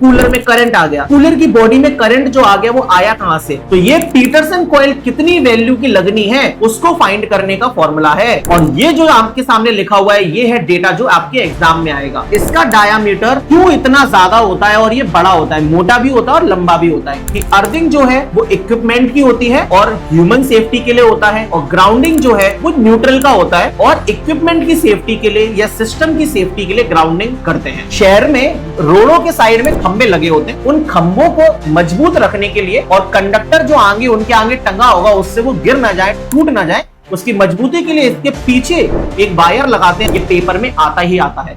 Cooler में current आ गया, cooler की बॉडी में करंट जो आ गया वो आया कहां से, तो ये पीटरसन कॉइल कितनी वैल्यू की लगनी है उसको फाइंड करने का फॉर्मूला है। और ये जो आपके सामने लिखा हुआ है ये है डेटा जो आपके एग्जाम में आएगा। इसका डायामीटर क्यों इतना ज्यादा होता है और ये बड़ा होता है, मोटा भी होता है और लंबा भी होता है, कि अर्थिंग जो है वो इक्विपमेंट की होती है और ह्यूमन सेफ्टी के लिए होता है, और ग्राउंडिंग जो है वो न्यूट्रल का होता है और इक्विपमेंट की सेफ्टी के लिए या सिस्टम की सेफ्टी के लिए ग्राउंडिंग करते हैं। शहर में रोडों के साइड में खंबे लगे होते हैं, उन खंभों को मजबूत रखने के लिए और कंडक्टर जो आगे उनके आगे टंगा होगा उससे वो गिर ना जाए, टूट ना जाए, उसकी मजबूती के लिए इसके पीछे एक वायर लगाते हैं। ये पेपर में आता ही आता है।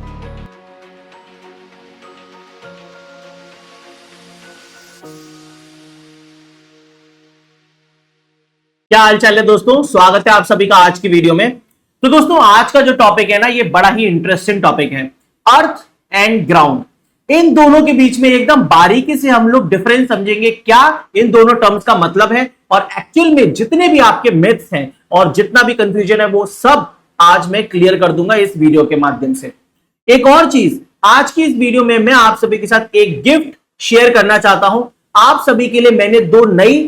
क्या हालचाल है दोस्तों, स्वागत है आप सभी का आज की वीडियो में। तो दोस्तों आज का जो टॉपिक है ना ये बड़ा ही इंटरेस्टिंग टॉपिक है, अर्थ एंड ग्राउंड। इन दोनों के बीच में एकदम बारीकी से हम लोग डिफरेंस समझेंगे, क्या इन दोनों टर्म्स का मतलब है, और एक्चुअल में जितने भी आपके मिथ्स हैं और जितना भी कंफ्यूजन है वो सब आज मैं क्लियर कर दूंगा इस वीडियो के माध्यम से। एक और चीज, आज की इस वीडियो में मैं आप सभी के साथ एक गिफ्ट शेयर करना चाहता हूं। आप सभी के लिए मैंने 2 नई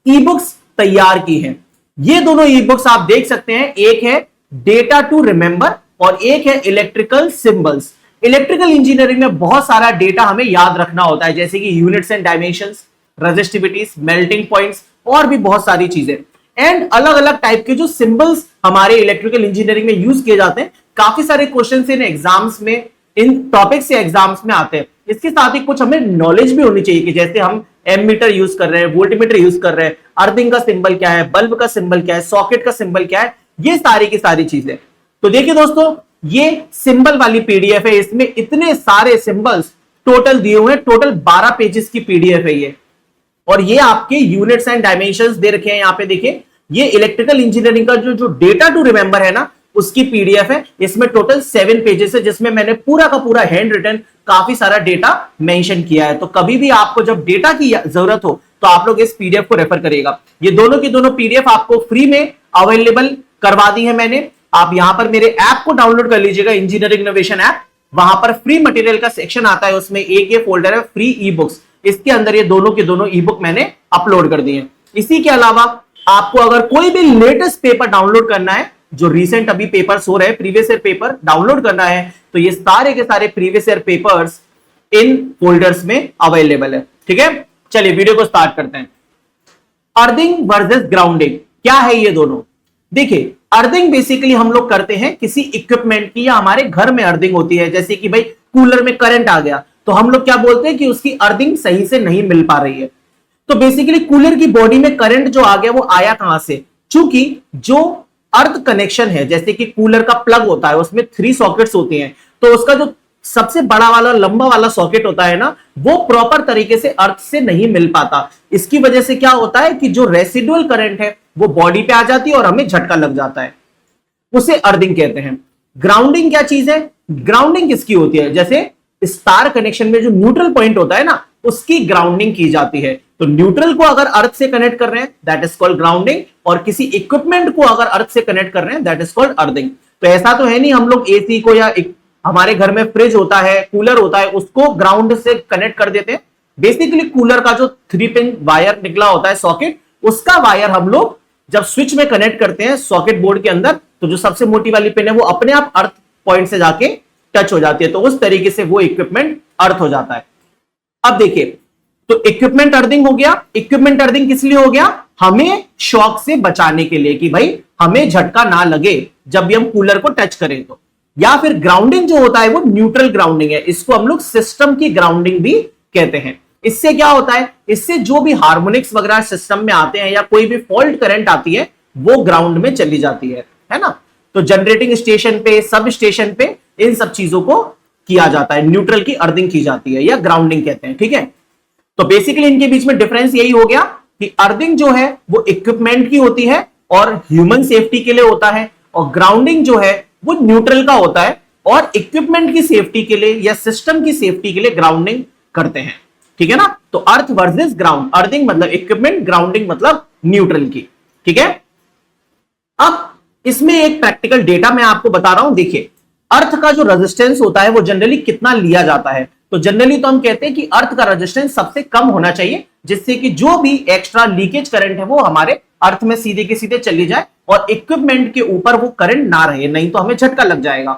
ई बुक्स तैयार की हैं। ये दोनों ई बुक्स आप देख सकते हैं, एक है डेटा टू रिमेंबर और एक है इलेक्ट्रिकल सिंबल्स। इलेक्ट्रिकल इंजीनियरिंग में बहुत सारा डेटा हमें याद रखना होता है, जैसे कि units and dimensions, resistivities, melting points और भी बहुत सारी चीजें। एंड अलग अलग टाइप के जो सिंबल्स हमारे इलेक्ट्रिकल इंजीनियरिंग में यूज किए जाते हैं, काफी सारे क्वेश्चंस इन एग्जाम्स में, इन टॉपिक से एग्जाम्स में आते हैं। इसके साथ ही कुछ हमें नॉलेज भी होनी चाहिए कि जैसे हम एमीटर यूज कर रहे हैं, वोल्टमीटर यूज कर रहे हैं, अर्थिंग का सिंबल क्या है, बल्ब का सिंबल क्या है, सॉकेट का सिंबल क्या है, ये सारी की सारी चीजें। तो देखिए दोस्तों, ये सिंबल वाली पीडीएफ है, इसमें इतने सारे सिंबल्स टोटल दिए हुए हैं, टोटल 12 पेजेस की पीडीएफ है ये। और ये आपके यूनिट्स एंड डायमेंशंस दे रखे हैं यहाँ पे। देखिए ये इलेक्ट्रिकल इंजीनियरिंग का जो डेटा टू रिमेंबर है ना उसकी पीडीएफ है। इसमें टोटल 7 पेजेस है, जिसमें मैंने पूरा का पूरा हैंड रिटन काफी सारा डेटा मेंशन किया है। तो कभी भी आपको जब डेटा की जरूरत हो तो आप लोग इस पीडीएफ को रेफर करिएगा। ये दोनों की दोनों पीडीएफ आपको फ्री में अवेलेबल करवा दी है मैंने। आप यहां पर मेरे ऐप को डाउनलोड कर लीजिएगा, इंजीनियरिंग इनोवेशन ऐप। वहां पर फ्री मटेरियल का सेक्शन आता है, उसमें एक ये फोल्डर है फ्री ई बुक्स, इसके अंदर ये दोनों के दोनों ई बुक मैंने अपलोड कर दिए हैं। इसी के अलावा आपको अगर कोई भी लेटेस्ट पेपर डाउनलोड करना है, जो रिसेंट अभी पेपर्स हो रहे हैं, प्रीवियस ईयर पेपर डाउनलोड करना है, तो ये सारे के सारे प्रीवियस ईयर पेपर्स इन फोल्डर्स में अवेलेबल है। ठीक है, चलिए वीडियो को स्टार्ट करते हैं। अर्थिंग वर्सेस ग्राउंडिंग, क्या है ये दोनों? देखिए अर्थिंग बेसिकली हम लोग करते हैं किसी इक्विपमेंट की, या हमारे घर में अर्थिंग होती है। जैसे कि भाई कूलर में करंट आ गया तो हम लोग क्या बोलते हैं कि उसकी अर्थिंग सही से नहीं मिल पा रही है। तो बेसिकली कूलर की बॉडी में करंट जो आ गया वो आया कहां से? चूंकि जो अर्थ कनेक्शन है, जैसे कि कूलर का प्लग होता है उसमें 3 सॉकेट्स होती हैं, तो उसका जो सबसे बड़ा वाला लंबा वाला सॉकेट होता है ना, वो प्रॉपर तरीके से अर्थ से नहीं मिल पाता। इसकी वजह से क्या होता है कि जो रेसिडुअल करंट है वो बॉडी पे आ जाती है और हमें झटका लग जाता है, उसे अर्थिंग कहते हैं। ग्राउंडिंग क्या चीज है? ग्राउंडिंग किसकी होती है? जैसे स्टार कनेक्शन में जो न्यूट्रल पॉइंट होता है ना, उसकी ग्राउंडिंग की जाती है। तो न्यूट्रल को अगर अर्थ से कनेक्ट कर रहे हैं दैट इज कॉल्ड ग्राउंडिंग, और किसी इक्विपमेंट को अगर अर्थ से कनेक्ट कर रहे हैं दैट इज कॉल्ड अर्थिंग। तो ऐसा तो है नहीं हम लोग एसी को, या हमारे घर में फ्रिज होता है, कूलर होता है, उसको ग्राउंड से कनेक्ट कर देते हैं। बेसिकली कूलर का जो 3 पिन वायर निकला होता है सॉकेट, उसका वायर हम लोग जब स्विच में कनेक्ट करते हैं सॉकेट बोर्ड के अंदर, तो जो सबसे मोटी वाली पिन है वो अपने आप अर्थ पॉइंट से जाके टच हो जाती है। तो उस तरीके से वो इक्विपमेंट अर्थ हो जाता है। अब देखिए, तो इक्विपमेंट अर्थिंग हो गया। इक्विपमेंट अर्थिंग किस लिए हो गया? हमें शॉक से बचाने के लिए, कि भाई हमें झटका ना लगे जब भी हम कूलर को टच करें तो। या फिर ग्राउंडिंग जो होता है वो न्यूट्रल ग्राउंडिंग है, इसको हम लोग सिस्टम की ग्राउंडिंग भी कहते हैं। इससे क्या होता है? इससे जो भी हार्मोनिक्स वगैरह सिस्टम में आते हैं या कोई भी फॉल्ट करंट आती है वो ग्राउंड में चली जाती है ना। तो जनरेटिंग स्टेशन पे, सब स्टेशन पे इन सब चीजों को किया जाता है, न्यूट्रल की अर्थिंग की जाती है या ग्राउंडिंग कहते हैं। ठीक है, तो बेसिकली इनके बीच में डिफरेंस यही हो गया कि अर्थिंग जो है वो इक्विपमेंट की होती है और ह्यूमन सेफ्टी के लिए होता है, और ग्राउंडिंग जो है वो न्यूट्रल का होता है और इक्विपमेंट की सेफ्टी के लिए या सिस्टम की सेफ्टी के लिए ग्राउंडिंग करते हैं। ठीक है ना। तो अर्थ वर्सेस ग्राउंड, अर्थिंग मतलब इक्विपमेंट, ग्राउंडिंग मतलब न्यूट्रल की। ठीक है, अब इसमें एक प्रैक्टिकल डेटा मैं आपको बता रहा हूं। देखिए अर्थ का जो रेजिस्टेंस होता है वो जनरली कितना लिया जाता है, तो जनरली तो हम कहते हैं कि अर्थ का रेजिस्टेंस सबसे कम होना चाहिए, जिससे कि जो भी एक्स्ट्रा लीकेज करंट है वो हमारे अर्थ में सीधे के सीधे चली जाए और इक्विपमेंट के ऊपर वो करंट ना रहे, नहीं तो हमें झटका लग जाएगा।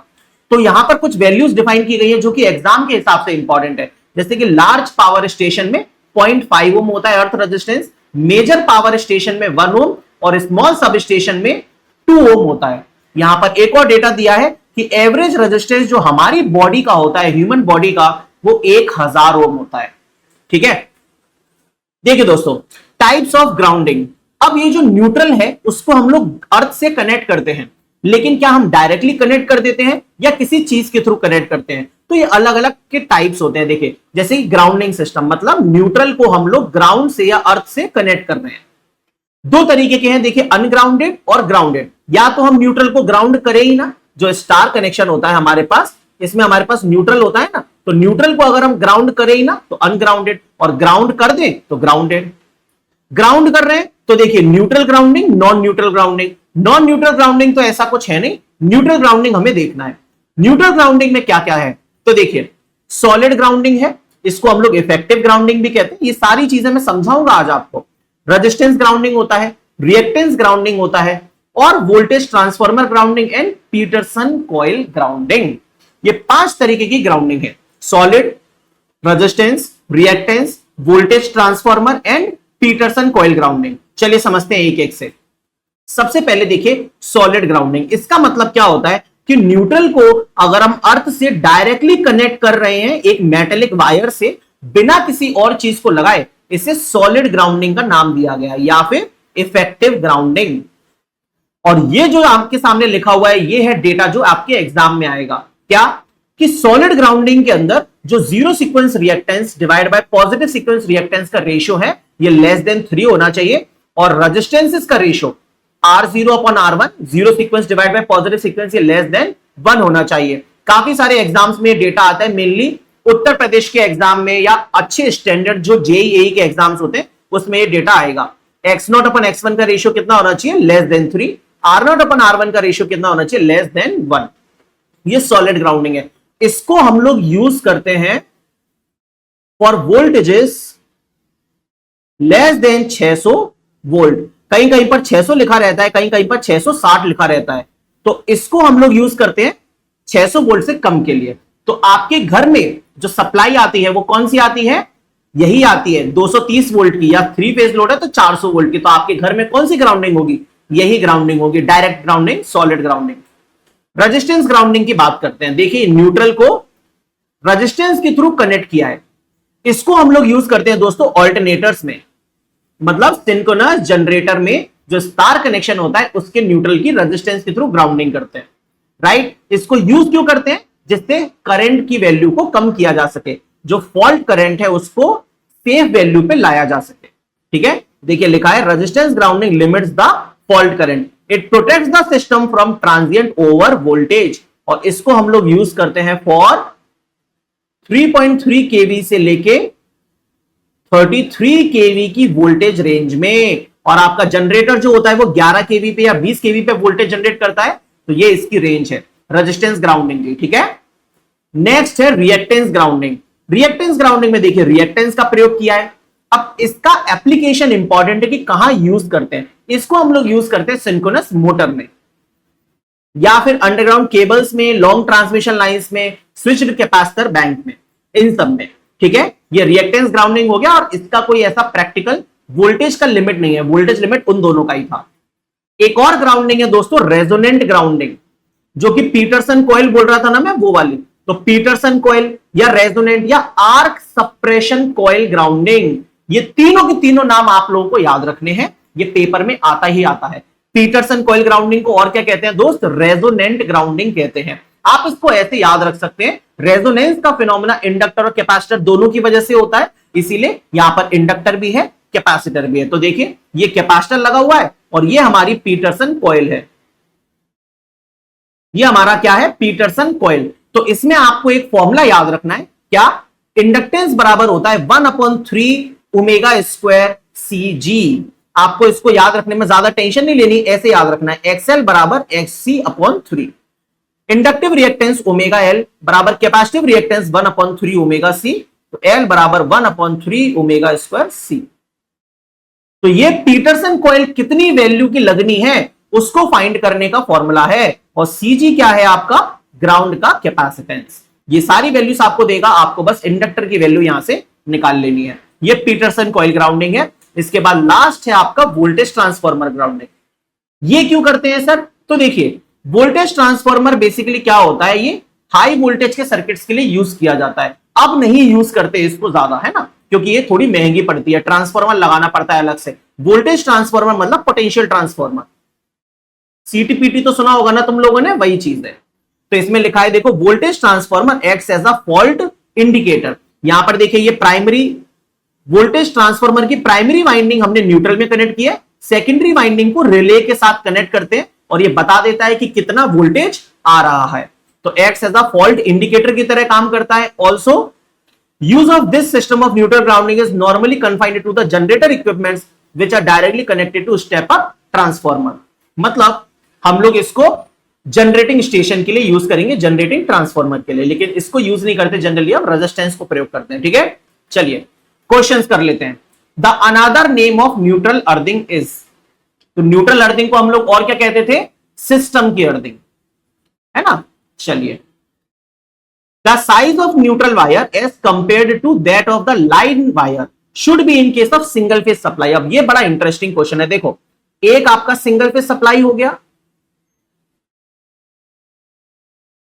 तो यहां पर कुछ वैल्यूज डिफाइन की गई है जो कि एग्जाम के हिसाब से इंपॉर्टेंट है। जैसे कि लार्ज पावर स्टेशन में 0.5 ओम होता है earth resistance, major power station में 1 ओम और स्मॉल सब स्टेशन में 2 ओम होता है। यहां पर एक और डेटा दिया है कि एवरेज रेजिस्टेंस जो हमारी बॉडी का होता है, ह्यूमन बॉडी का, वो 1000 ओम होता है। ठीक है, देखिए दोस्तों, टाइप्स ऑफ ग्राउंडिंग। अब ये जो न्यूट्रल है उसको हम लोग अर्थ से कनेक्ट करते हैं, लेकिन क्या हम डायरेक्टली कनेक्ट कर देते हैं या किसी चीज के थ्रू कनेक्ट करते हैं? तो ये अलग अलग के टाइप्स होते हैं। देखिए, जैसे ग्राउंडिंग सिस्टम, मतलब न्यूट्रल को हम लोग ग्राउंड से या अर्थ से कनेक्ट कर रहे हैं। दो तरीके के हैं, देखिए, अनग्राउंडेड और ग्राउंडेड। या तो हम न्यूट्रल को ग्राउंड करें ही ना, जो स्टार कनेक्शन होता है हमारे पास, इसमें हमारे पास न्यूट्रल होता है ना, तो न्यूट्रल को अगर हम ग्राउंड करें ही ना तो अनग्राउंडेड, और ग्राउंड कर दें तो ग्राउंडेड। ग्राउंड कर रहे हैं तो देखिए neutral grounding, non neutral grounding. Non neutral grounding तो ऐसा कुछ है नहीं, न्यूट्रल ग्राउंडिंग हमें देखना है। न्यूट्रल ग्राउंडिंग में क्या क्या है? तो देखिए, सॉलिड ग्राउंडिंग है, इसको हम लोग इफेक्टिव ग्राउंडिंग भी कहते हैं। ये सारी चीजें मैं समझाऊंगा आज आपको। रेजिस्टेंस ग्राउंडिंग होता है, रिएक्टेंस ग्राउंडिंग होता है, और voltage transformer grounding and Petersen coil grounding. ये 5 तरीके की ग्राउंडिंग है: solid, resistance, reactance, voltage transformer and Petersen coil grounding. चलिए समझते हैं एक एक से। सबसे पहले देखिए सॉलिड ग्राउंडिंग। इसका मतलब क्या होता है कि न्यूट्रल को अगर हम अर्थ से डायरेक्टली कनेक्ट कर रहे हैं एक मेटेलिक वायर से, बिना किसी और चीज को लगाए, इसे सॉलिड ग्राउंडिंग का नाम दिया गया, या फिर इफेक्टिव ग्राउंडिंग। और ये जो आपके सामने लिखा हुआ है, ये है डेटा जो आपके एग्जाम में आएगा। क्या? कि सॉलिड ग्राउंडिंग के अंदर जो zero sequence reactance divide by positive sequence reactance का रेशियो है, ये लेस देन 3 होना चाहिए, और रेजिस्टेंसेस का ratio R0/R1, zero sequence divide by positive sequence, ये लेस देन 1 होना चाहिए। काफी सारे एग्जाम्स में डेटा आता है, मेनली उत्तर प्रदेश के एग्जाम में या अच्छे स्टैंडर्ड जो जेईई के एग्जाम्स होते हैं उसमें ये डेटा आएगा। X0/X1 का रेशियो कितना होना चाहिए? Less than 3। R0/R1 का रेशियो कितना होना चाहिए? Less than 1। ये सॉलिड ग्राउंडिंग है। इसको हम लोग यूज करते हैं for voltages less than 600 volt. कहीं कहीं पर 600 लिखा रहता है, कहीं कहीं पर 660 लिखा रहता है, तो इसको हम लोग यूज करते हैं 600 वोल्ट से कम के लिए। तो आपके घर में जो सप्लाई आती है वो कौन सी आती है? यही आती है 230 वोल्ट की, या 3 फेज लोड है तो 400 वोल्ट की। तो आपके घर में कौन सी ग्राउंडिंग होगी? यही ग्राउंडिंग होगी, direct grounding, solid grounding. Resistance grounding की बात करते हैं। देखिए, न्यूट्रल को रेजिस्टेंस के थ्रू कनेक्ट किया है, इसको हम लोग यूज करते हैं दोस्तों ऑल्टरनेटर्स में, मतलब सिंक्रोनस जनरेटर में जो स्टार कनेक्शन होता है उसके न्यूट्रल की रेजिस्टेंस के थ्रू ग्राउंडिंग करते हैं। राइट? इसको यूज क्यों करते हैं? जिससे करंट की वैल्यू को कम किया जा सके, जो फॉल्ट करंट है उसको सेफ वैल्यू पे लाया जा सके। ठीक है, देखिए लिखा है resistance grounding limits the fault current, it protects the system from transient over voltage. और इसको हम लोग यूज करते हैं फॉर 3.3 केवी से लेके 33 केवी की वोल्टेज रेंज में। और आपका जनरेटर जो होता है वो 11 केवी पे या 20 केवी पे वोल्टेज जनरेट करता है, तो ये इसकी रेंज है रेजिस्टेंस ग्राउंडिंग की। ठीक है, नेक्स्ट है रिएक्टेंस ग्राउंडिंग। रिएक्टेंस ग्राउंडिंग में देखिए रिएक्टेंस का प्रयोग किया है। अब इसका एप्लीकेशन इंपॉर्टेंट है कि कहां यूज करते हैं। इसको हम लोग यूज करते हैं सिंक्रोनस मोटर में, या फिर अंडरग्राउंड केबल्स में, लॉन्ग ट्रांसमिशन लाइंस में, स्विच्ड कैपेसिटर बैंक में, इन सब में। ठीक है, ये रिएक्टेंस ग्राउंडिंग हो गया। और इसका कोई ऐसा प्रैक्टिकल वोल्टेज का लिमिट नहीं है, वोल्टेज लिमिट उन दोनों का ही था। एक और ग्राउंडिंग है दोस्तों, रेजोनेंट ग्राउंडिंग, जो कि पीटरसन कॉइल बोल रहा था ना मैं, वो वाली। तो पीटरसन कॉइल या रेजोनेंट या आर्क सप्रेशन कॉइल ग्राउंडिंग, ये तीनों के तीनों नाम आप लोगों को याद रखने हैं, ये पेपर में आता ही आता है। पीटरसन कॉइल ग्राउंडिंग को और क्या कहते हैं दोस्त? रेजोनेंट ग्राउंडिंग कहते हैं। आप इसको ऐसे याद रख सकते हैं, रेजोनेंस का फिनोमेना इंडक्टर और कैपेसिटर दोनों की वजह से होता है, इसीलिए यहां पर इंडक्टर भी है, कैपेसिटर भी है। तो देखिए ये कैपेसिटर लगा हुआ है और ये हमारी पीटरसन कॉइल है, ये हमारा क्या है? Petersen coil. तो इसमें आपको एक फॉर्मूला याद रखना है, क्या? इंडक्टेंस बराबर होता है 1/3 ओमेगा स्क्वायर CG। आपको इसको याद रखने में ज्यादा टेंशन नहीं लेनी, ऐसे याद रखना है, XL बराबर XC/3। Inductive reactance omega L बराबर कैपेसिटिव रिएक्टेंस 1/3 ओमेगा सी, तो एल बराबर 1/3 ओमेगा स्क्वायर सी। तो ये पीटरसन कॉइल कितनी वैल्यू की लगनी है उसको फाइंड करने का फॉर्मूला है, और सीजी क्या है आपका, ग्राउंड का कैपेसिटेंस। ये सारी वैल्यूज आपको देगा, आपको बस इंडक्टर की वैल्यू यहां से निकाल लेनी है। ये पीटरसन कॉइल ग्राउंडिंग है। इसके बाद लास्ट है आपका वोल्टेज ट्रांसफार्मर ग्राउंडिंग। ये क्यों करते हैं सर, तो देखिए वोल्टेज ट्रांसफार्मर बेसिकली क्या होता है, ये हाई वोल्टेज के सर्किट्स के लिए यूज किया जाता है। अब नहीं यूज करते इसको ज्यादा, है ना, क्योंकि ये थोड़ी महंगी पड़ती है, ट्रांसफार्मर लगाना पड़ता है अलग से। वोल्टेज ट्रांसफार्मर मतलब पोटेंशियल ट्रांसफार्मर, सीटीपीटी तो सुना होगा ना तुम लोगों ने, वही चीज है। तो इसमें लिखा है देखो, voltage transformer acts as a fault indicator. यहां पर देखिए ये प्राइमरी वोल्टेज ट्रांसफार्मर की प्राइमरी वाइंडिंग हमने न्यूट्रल में कनेक्ट किया है, सेकेंडरी वाइंडिंग को रिले के साथ कनेक्ट करते हैं और ये बता देता है कि कितना वोल्टेज आ रहा है। तो acts as a fault indicator की तरह काम करता है। Also use of this system of neutral grounding is normally confined to the generator equipments which are directly connected to step up transformer. मतलब हम लोग इसको जनरेटिंग स्टेशन के लिए यूज करेंगे, जनरेटिंग ट्रांसफार्मर के लिए, लेकिन इसको यूज नहीं करते जनरली, हम रेजिस्टेंस को प्रयोग करते हैं। ठीक है, चलिए क्वेश्चंस कर लेते हैं। The another name of neutral earthing is, तो न्यूट्रल अर्थिंग को हम लोग और क्या कहते थे, सिस्टम की अर्थिंग, है ना। चलिए, the size of neutral wire as compared to that of the line wire should be in case of single phase supply. अब ये बड़ा इंटरेस्टिंग क्वेश्चन है। देखो, एक आपका सिंगल फेज सप्लाई हो गया,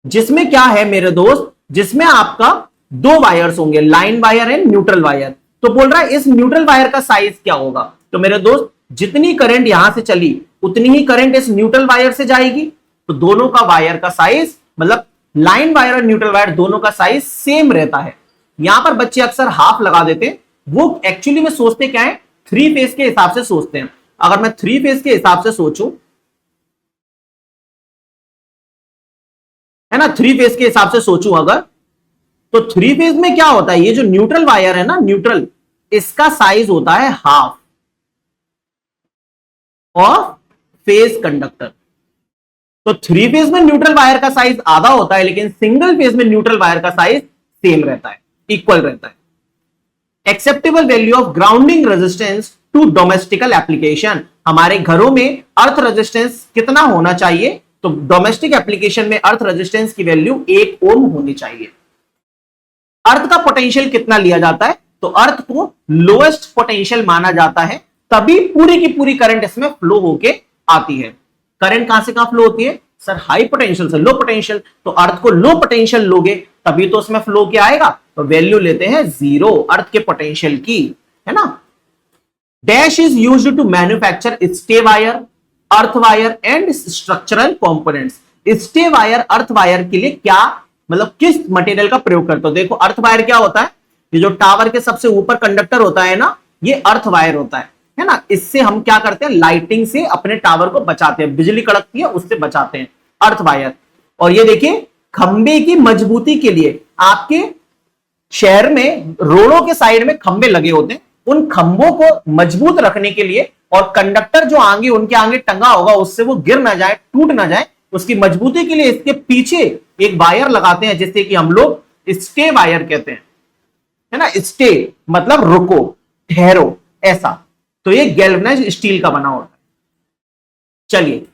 जिसमें क्या है मेरे दोस्त, जिसमें आपका दो वायर्स होंगे, line wire and neutral wire. तो बोल रहा है इस न्यूट्रल वायर का साइज क्या होगा। तो मेरे दोस्त, जितनी करंट यहां से चली उतनी ही करंट इस न्यूट्रल वायर से जाएगी। तो दोनों का वायर का साइज, मतलब लाइन वायर और न्यूट्रल वायर दोनों का साइज सेम रहता है। यहां पर बच्चे अक्सर हाफ लगा देते हैं, वो एक्चुअली में सोचते क्या है, थ्री फेज के हिसाब से सोचते हैं। अगर मैं थ्री फेज के हिसाब से सोचूं, है ना, थ्री फेज के हिसाब से सोचूं अगर, तो थ्री फेज में क्या होता है, ये जो न्यूट्रल वायर है ना, न्यूट्रल, इसका साइज होता है हाफ ऑफ फेज कंडक्टर। तो थ्री फेज में न्यूट्रल वायर का साइज आधा होता है, लेकिन सिंगल फेज में न्यूट्रल वायर का साइज सेम रहता है, इक्वल रहता है। Acceptable value of grounding resistance to domestical application, हमारे घरों में अर्थ रेजिस्टेंस कितना होना चाहिए, तो डोमेस्टिक एप्लीकेशन में अर्थ रेजिस्टेंस की वैल्यू 1 ओम होनी चाहिए। अर्थ का पोटेंशियल कितना लिया जाता है, तो अर्थ को लोएस्ट पोटेंशियल माना जाता है, तभी पूरी की पूरी करंट इसमें फ्लो होके आती है। करंट कहां से कहां फ्लो होती है सर, हाई पोटेंशियल से लो पोटेंशियल। तो अर्थ को लो पोटेंशियल लोगे तभी तो उसमें फ्लो क्या आएगा, तो वैल्यू लेते हैं 0 अर्थ के पोटेंशियल की, है ना। Dash is used to manufacture stay wire, earth wire and structural components. Stay wire, earth wire के लिए क्या, मतलब किस मटेरियल का प्रयोग करते हो। देखो, अर्थ वायर क्या होता है, ये जो टावर के सबसे ऊपर कंडक्टर होता है ना, ये अर्थ वायर होता है ना। इससे हम क्या करते हैं, लाइटिंग से अपने टावर को बचाते हैं, बिजली कड़कती है उससे बचाते हैं, अर्थ वायर। और ये देखिए, खंबे की मजबूती के लिए आपके शहर में रोडों के साइड में खंबे लगे होते हैं, उन खंबों को मजबूत रखने के लिए, और कंडक्टर जो आगे उनके आगे टंगा होगा उससे वो गिर ना जाए, टूट ना जाए, उसकी मजबूती के लिए इसके पीछे एक वायर लगाते हैं, जिससे कि हम लोग स्टे वायर कहते हैं, है ना। स्टे मतलब रुको, ठहरो, ऐसा। तो ये गैल्वेनाइज्ड स्टील का बना होता है। चलिए,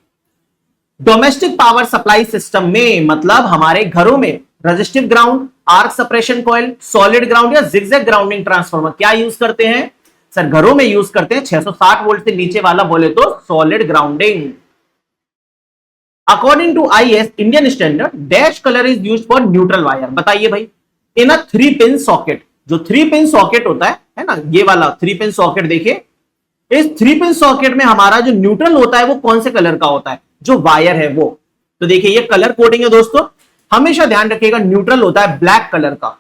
डोमेस्टिक पावर सप्लाई सिस्टम में, मतलब हमारे घरों में resistive ground, arc separation coil, solid ground या जिगजैग ग्राउंडिंग ट्रांसफार्मर क्या यूज करते हैं सर, घरों में यूज करते हैं 660 वोल्ट से नीचे वाला बोले तो solid grounding. According to IS Indian standard, dash colour is used for neutral wire. बताइए भाई, इन अ 3 पिन सॉकेट, जो 3 पिन सॉकेट होता है ना, ये वाला 3 पिन सॉकेट देखिए, इस 3 पिन सॉकेट में हमारा जो न्यूट्रल होता है वो कौन से कलर का होता है, जो वायर है वो। तो देखिए, ये कलर कोडिंग है दोस्तों, हमेशा ध्यान रखिएगा, न्यूट्रल होता है ब्लैक कलर का,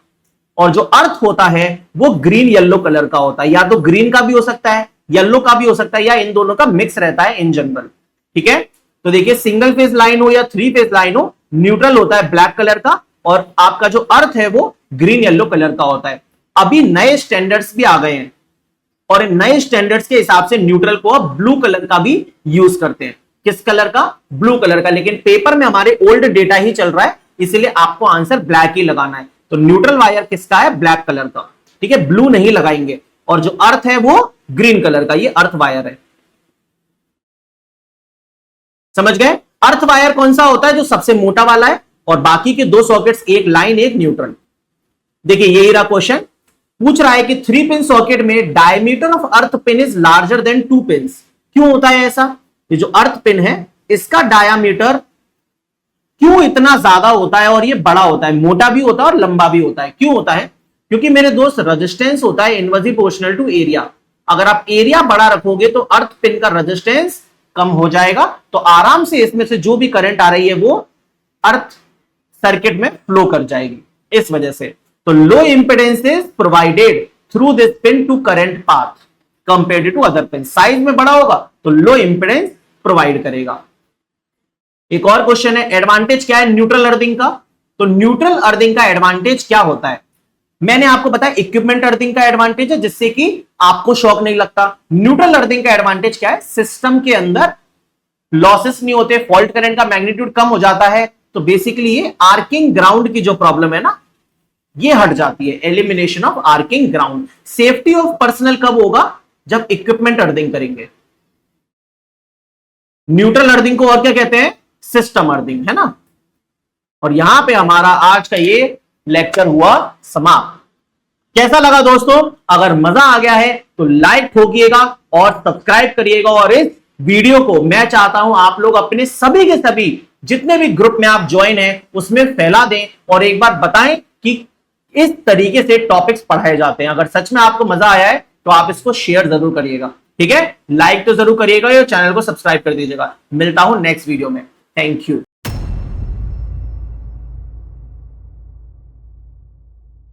और जो अर्थ होता है वो ग्रीन येलो कलर का होता है। या तो ग्रीन का भी हो सकता है, येलो का भी हो सकता है, या इन दोनों का मिक्स रहता है इन जनरल। ठीक है, तो देखिए, सिंगल फेज लाइन हो या 3 फेज लाइन हो, न्यूट्रल होता है ब्लैक कलर का, और आपका जो अर्थ है वो ग्रीन येलो कलर का होता है। अभी नए स्टैंडर्ड्स भी आ गए हैं, और इन नए स्टैंडर्ड्स के हिसाब से न्यूट्रल को अब ब्लू कलर का भी यूज करते हैं। किस कलर का? ब्लू कलर का। लेकिन पेपर में हमारे ओल्ड डेटा ही चल रहा है, इसलिए आपको आंसर ब्लैक ही लगाना है। तो न्यूट्रल वायर किसका है? ब्लैक कलर का। ठीक है, ब्लू नहीं लगाएंगे। और जो अर्थ है वो ग्रीन कलर का, ये अर्थ वायर है। समझ गए? अर्थ वायर कौन सा होता है? जो सबसे मोटा वाला है और बाकी के दो सॉकेट्स, एक लाइन एक न्यूट्रल। देखिए यही रहा क्वेश्चन। पूछ रहा है कि 3 पिन सॉकेट में diameter of earth pin is larger than 2 pins. क्यों होता है ऐसा? ये जो अर्थ पिन है इसका डायामीटर क्यों इतना ज्यादा होता है और ये बड़ा होता है, मोटा भी होता है और लंबा भी होता है? क्यों होता है? क्योंकि मेरे दोस्त रेजिस्टेंस होता है इनवर्सली प्रोपोर्शनल टू एरिया। अगर आप एरिया बड़ा रखोगे तो अर्थ पिन का रेजिस्टेंस कम हो जाएगा, तो आराम से इसमें से जो भी करंट आ रही है वो अर्थ सर्किट में फ्लो कर जाएगी। इस वजह से तो low impedance is provided through this pin to current path compared to other pin. Size में बड़ा होगा तो लो इंपेडेंस प्रोवाइड करेगा। एक और क्वेश्चन है, एडवांटेज क्या है न्यूट्रल अर्थिंग का? तो न्यूट्रल अर्थिंग का एडवांटेज क्या होता है? मैंने आपको बताया इक्विपमेंट अर्थिंग का एडवांटेज है जिससे कि आपको शॉक नहीं लगता। न्यूट्रल अर्थिंग का एडवांटेज क्या है? सिस्टम के अंदर लॉसेस नहीं होते, फॉल्ट करंट का मैग्नीट्यूड कम हो जाता है। तो बेसिकली ये आर्किंग ग्राउंड की जो प्रॉब्लम है ना, ये हट जाती है। Elimination of arcing ground. Safety of personal कब होगा? जब इक्विपमेंट अर्थिंग करेंगे। न्यूट्रल अर्थिंग को और क्या कहते हैं? सिस्टम अर्थिंग, है ना। और यहां पे हमारा आज का ये लेक्चर हुआ समाप्त। कैसा लगा दोस्तों? अगर मजा आ गया है तो लाइक ठोकिएगा और सब्सक्राइब करिएगा। और इस वीडियो को मैं चाहता हूं आप लोग अपने सभी के सभी जितने भी ग्रुप में आप ज्वाइन हैं उसमें फैला दें और एक बार बताएं कि इस तरीके से टॉपिक्स पढ़ाए जाते हैं। अगर सच में आपको मजा आया है तो आप इसको शेयर जरूर करिएगा। ठीक है, लाइक तो जरूर करिएगा और चैनल को सब्सक्राइब कर दीजिएगा। मिलता हूं नेक्स्ट वीडियो में। Thank you.